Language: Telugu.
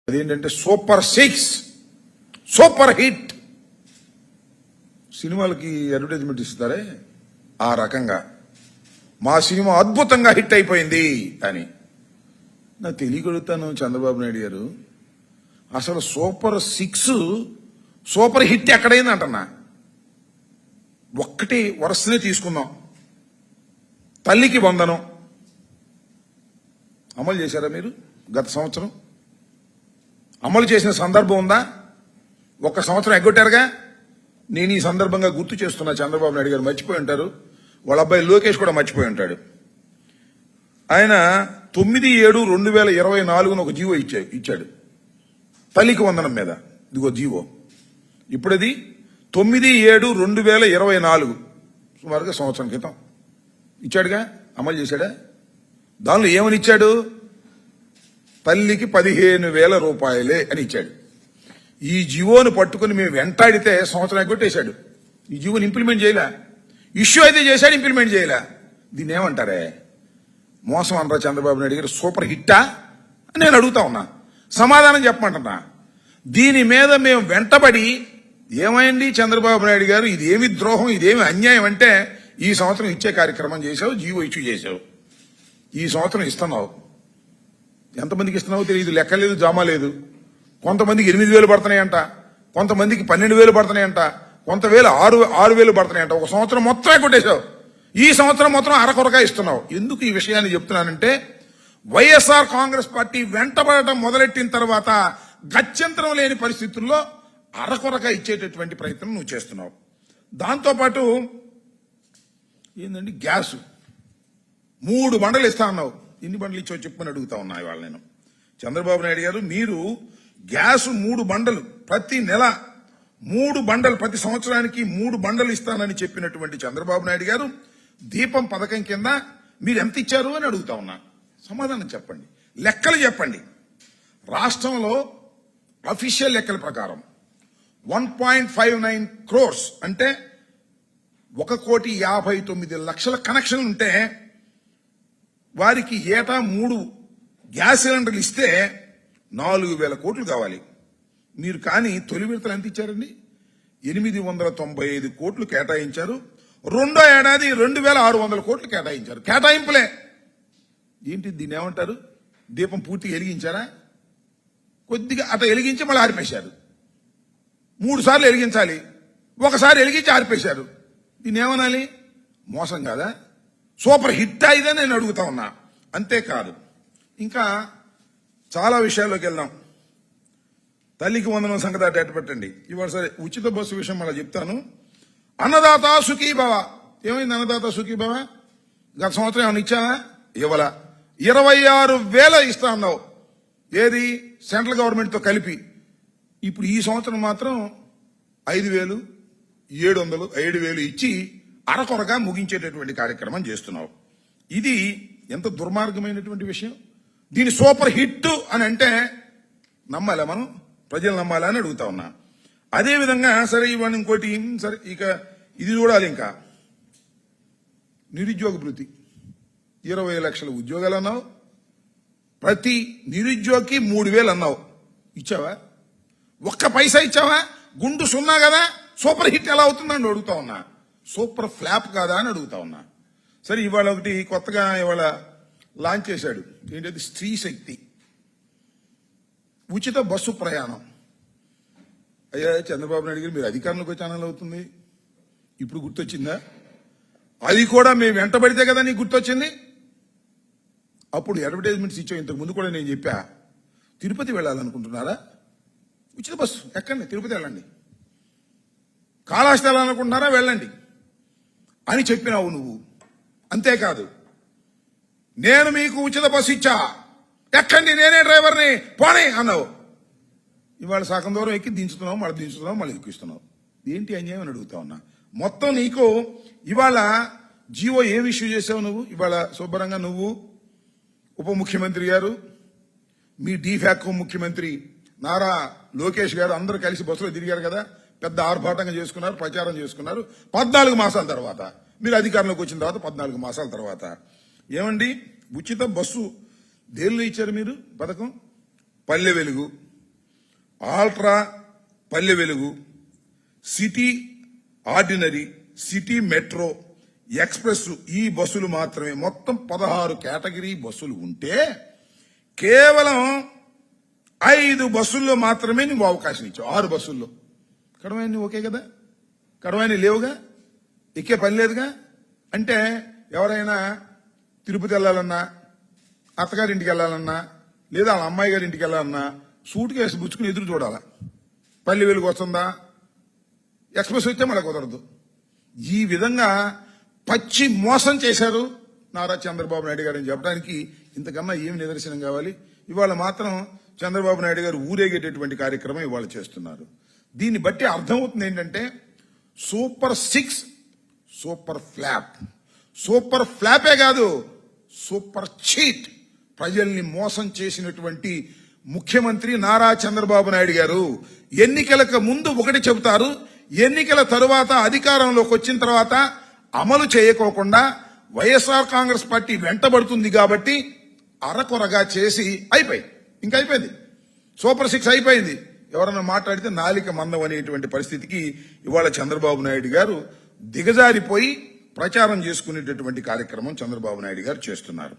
అదేంటంటే సూపర్ 6 సూపర్ హిట్ సినిమాలకి అడ్వర్టైజ్మెంట్ ఇస్తారే ఆ రకంగా మా సినిమా అద్భుతంగా హిట్ అయిపోయింది అని నాకు తెలియగలుగుతాను. చంద్రబాబు నాయుడు గారు అసలు సూపర్ 6 సూపర్ హిట్ ఎక్కడైంది అంటున్నా. ఒక్కటి వరుసనే తీసుకుందాం. తల్లికి వందనం అమలు చేశారా మీరు? గత సంవత్సరం అమలు చేసిన సందర్భం ఉందా? ఒక్క సంవత్సరం ఎగ్గొట్టారుగా. నేను ఈ సందర్భంగా గుర్తు చేస్తున్నా. చంద్రబాబు నాయుడు గారు మర్చిపోయి ఉంటారు, వాళ్ళ అబ్బాయి లోకేష్ కూడా మర్చిపోయి ఉంటాడు. ఆయన 9/7/2024 ఒక జీవో ఇచ్చాడు తల్లికి వందనం మీద. ఇదిగో జీవో. ఇప్పుడది 9/7/2024 సుమారుగా సంవత్సరం క్రితం ఇచ్చాడుగా. అమలు చేశాడా? దానిలో ఏమని ఇచ్చాడు? తల్లికి 15,000 రూపాయలే అని ఇచ్చాడు. ఈ జీవోను పట్టుకుని మేము వెంటాడితే సంవత్సరం ఎగ్గొట్టేశాడు. ఈ జీవోని ఇంప్లిమెంట్ చేయలే. ఇష్యూ అయితే చేశాడు, ఇంప్లిమెంట్ చేయలే. దీన్ని ఏమంటారే? మోసం అనరా చంద్రబాబు నాయుడు గారు? సూపర్ హిట్టా అని నేను అడుగుతా ఉన్నా. సమాధానం చెప్పమంటున్నా. దీని మీద మేము వెంటబడి ఏమైంది చంద్రబాబు నాయుడు గారు, ఇదేమి ద్రోహం, ఇదేమి అన్యాయం అంటే ఈ సంవత్సరం ఇచ్చే కార్యక్రమం చేశావు, జీవో ఇష్యూ చేశావు. ఈ సంవత్సరం ఇస్తున్నావు. ఎంతమందికి ఇస్తున్నావో తెలియదు, లెక్క లేదు, జామా లేదు. కొంతమందికి 8,000 పడుతున్నాయంట, కొంతమందికి 12,000 పడుతున్నాయంట, కొంతవేళ 6,000 పడుతున్నాయంట. ఒక సంవత్సరం మొత్తం కొట్టేశావు. ఈ సంవత్సరం మొత్తం అరకొరగా ఇస్తున్నావు. ఎందుకు ఈ విషయాన్ని చెప్తున్నానంటే, వైఎస్ఆర్ కాంగ్రెస్ పార్టీ వెంటబడటం మొదలెట్టిన తర్వాత గత్యంతరం లేని పరిస్థితుల్లో అరకొరగా ఇచ్చేటటువంటి ప్రయత్నం నువ్వు చేస్తున్నావు. దాంతోపాటు ఏంటంటే గ్యాసు 3 బండలు ఇస్తా అన్నావు. ఎన్ని బండలు ఇచ్చో చెప్పని అడుగుతా ఉన్నా ఇవాళ నేను. చంద్రబాబు నాయుడు గారు, మీరు గ్యాసు 3 బండలు ప్రతి నెల 3 బండలు ప్రతి సంవత్సరానికి 3 బండలు ఇస్తానని చెప్పినటువంటి చంద్రబాబు నాయుడు గారు దీపం పథకం కింద మీరు ఎంత ఇచ్చారు అని అడుగుతా ఉన్నా. సమాధానం చెప్పండి, లెక్కలు చెప్పండి. రాష్ట్రంలో అఫీషియల్ లెక్కల ప్రకారం 1.59 crores అంటే 1,59,00,000 కనెక్షన్లు ఉంటే వారికి ఏటా 3 గ్యాస్ సిలిండర్లు ఇస్తే 4,000 కోట్లు కావాలి. మీరు కానీ తొలి విడతలు ఎంత ఇచ్చారండి? 895 కోట్లు కేటాయించారు. రెండో ఏడాది 2,600 కోట్లు కేటాయించారు. కేటాయింపులే. ఏంటి దీన్ని ఏమంటారు? దీపం పూర్తిగా వెలిగించారా? కొద్దిగా అట వెలిగించి మళ్ళీ ఆరిపేశారు. 3 సార్లు వెలిగించాలి, ఒకసారి వెలిగించి ఆరిపేశారు. దీన్ని ఏమనాలి? మోసం కాదా? సూపర్ హిట్ అయిదని నేను అడుగుతా ఉన్నా. అంతేకాదు, ఇంకా చాలా విషయాల్లోకి వెళ్దాం. తల్లికి వందనం సంగతి అటు పెట్టండి. ఇవాళ సరే ఉచిత బస్సు విషయం మళ్ళీ చెప్తాను. అన్నదాత సుఖీభవ. ఏమైంది అన్నదాత సుఖీభవ? గత సంవత్సరం ఏమైనా ఇచ్చావా? ఇవ్వలా. 26,000 ఇస్తా అన్నావు. ఏది? సెంట్రల్ గవర్నమెంట్తో కలిపి. ఇప్పుడు ఈ సంవత్సరం మాత్రం 5,000, 700, 7,000 ఇచ్చి అరకొరగా ముగించేటటువంటి కార్యక్రమం చేస్తున్నావు. ఇది ఎంత దుర్మార్గమైనటువంటి విషయం. దీని సూపర్ హిట్ అని అంటే నమ్మాలా మనం? ప్రజలు నమ్మాలా అని అడుగుతా ఉన్నా. అదేవిధంగా సరే ఇవాళ ఇంకోటి, సరే ఇక ఇది చూడాలి. ఇంకా నిరుద్యోగ భృతి 20 లక్షల ఉద్యోగాలు అన్నావు. ప్రతి నిరుద్యోగికి 3,000 అన్నావు. ఇచ్చావా? ఒక్క పైసా ఇచ్చావా? గుండు సున్నా కదా. సూపర్ హిట్ ఎలా అవుతుందని అడుగుతా ఉన్నా. సూపర్ ఫ్లాప్ కాదా అని అడుగుతా ఉన్నా. సరే ఇవాళ ఒకటి కొత్తగా ఇవాళ లాంచ్ చేశాడు. ఏంటది? స్త్రీ శక్తి ఉచిత బస్సు ప్రయాణం. అయ్యా చంద్రబాబు నాయుడు గారు, మీరు అధికారంలోకి వచ్చే ఛానల్ అవుతుంది, ఇప్పుడు గుర్తొచ్చిందా? అది కూడా మేము వెంటబడితే కదా నీకు గుర్తొచ్చింది. అప్పుడు అడ్వర్టైజ్మెంట్స్ ఇచ్చావు. ఇంతకు ముందు కూడా నేను చెప్పా. తిరుపతి వెళ్ళాలనుకుంటున్నారా? ఉచిత బస్సు ఎక్కండి, తిరుపతి వెళ్ళండి. కాళహస్తి వెళ్ళాలనుకుంటున్నారా? వెళ్ళండి అని చెప్పినావు నువ్వు. అంతేకాదు, నేను మీకు ఉచిత బస్సు ఇచ్చా, ఎక్కండి, నేనే డ్రైవర్ని, పోనీ అన్నావు. ఇవాళ సగం దూరం ఎక్కి దించుతున్నావు, మళ్ళీ దించుతున్నావు, మళ్ళీ ఎక్కిస్తున్నావు. ఏంటి అన్యాయం అని అడుగుతా ఉన్నా. మొత్తం నీకు ఇవాళ జీవో ఏం ఇష్యూ చేసావు నువ్వు? ఇవాళ శుభ్రంగా నువ్వు, ఉప ముఖ్యమంత్రి గారు, మీ డీఫాకో ముఖ్యమంత్రి నారా లోకేష్ గారు అందరూ కలిసి బస్సులో తిరిగారు కదా. పెద్ద ఆర్భాటంగా చేసుకున్నారు, ప్రచారం చేసుకున్నారు. 14 మాసాల తర్వాత మీరు అధికారంలోకి వచ్చిన తర్వాత 14 మాసాల తర్వాత ఏమండి ఉచిత బస్సు దేనిలో ఇచ్చారు మీరు? పథకం Palle Velugu, ultra, Palle Velugu, city ordinary, city metro, express ఈ బస్సులు మాత్రమే. మొత్తం 16 కేటగిరీ బస్సులు ఉంటే కేవలం 5 బస్సుల్లో మాత్రమే నువ్వు అవకాశం ఇచ్చావు. 6 బస్సుల్లో. కడవాయిని ఓకే కదా, కడవాయిని లేవుగా, ఎక్కే పని లేదుగా. అంటే ఎవరైనా తిరుపతి వెళ్ళాలన్నా, అత్తగారింటికి వెళ్ళాలన్నా, లేదా వాళ్ళ అమ్మాయి గారి ఇంటికి వెళ్ళాలన్నా సూట్ కేసు పుచ్చుకుని ఎదురు చూడాలా. పల్లె వెలుగు వస్తుందా, ఎక్స్ప్రెస్ వచ్చే మళ్ళీ కుదరదు. ఈ విధంగా పచ్చి మోసం చేశారు నారా చంద్రబాబు నాయుడు గారు అని చెప్పడానికి ఇంతకన్నా ఏమి నిదర్శనం కావాలి? ఇవాళ మాత్రం చంద్రబాబు నాయుడు గారు ఊరేగేటటువంటి కార్యక్రమం ఇవాళ చేస్తున్నారు. దీన్ని బట్టి అర్థమవుతుంది ఏంటంటే సూపర్ 6, సూపర్ ఫ్లాప్. సూపర్ ఫ్లాపే కాదు, సూపర్ చీట్. ప్రజల్ని మోసం చేసినటువంటి ముఖ్యమంత్రి నారా చంద్రబాబు నాయుడు గారు ఎన్నికలకు ముందు ఒకటి చెబుతారు, ఎన్నికల తరువాత అధికారంలోకి వచ్చిన తర్వాత అమలు చేయకోకుండా వైఎస్ఆర్ కాంగ్రెస్ పార్టీ వెంటబడుతుంది కాబట్టి అరకొరగా చేసి ఇంకా అయిపోయింది. సూపర్ 6 అయిపోయింది. ఎవరన్నా మాట్లాడితే నాలిక మందం అనేటువంటి పరిస్థితికి ఇవాళ చంద్రబాబు నాయుడు గారు దిగజారిపోయి ప్రచారం చేసుకునేటటువంటి కార్యక్రమం చంద్రబాబు నాయుడు గారు చేస్తున్నారు.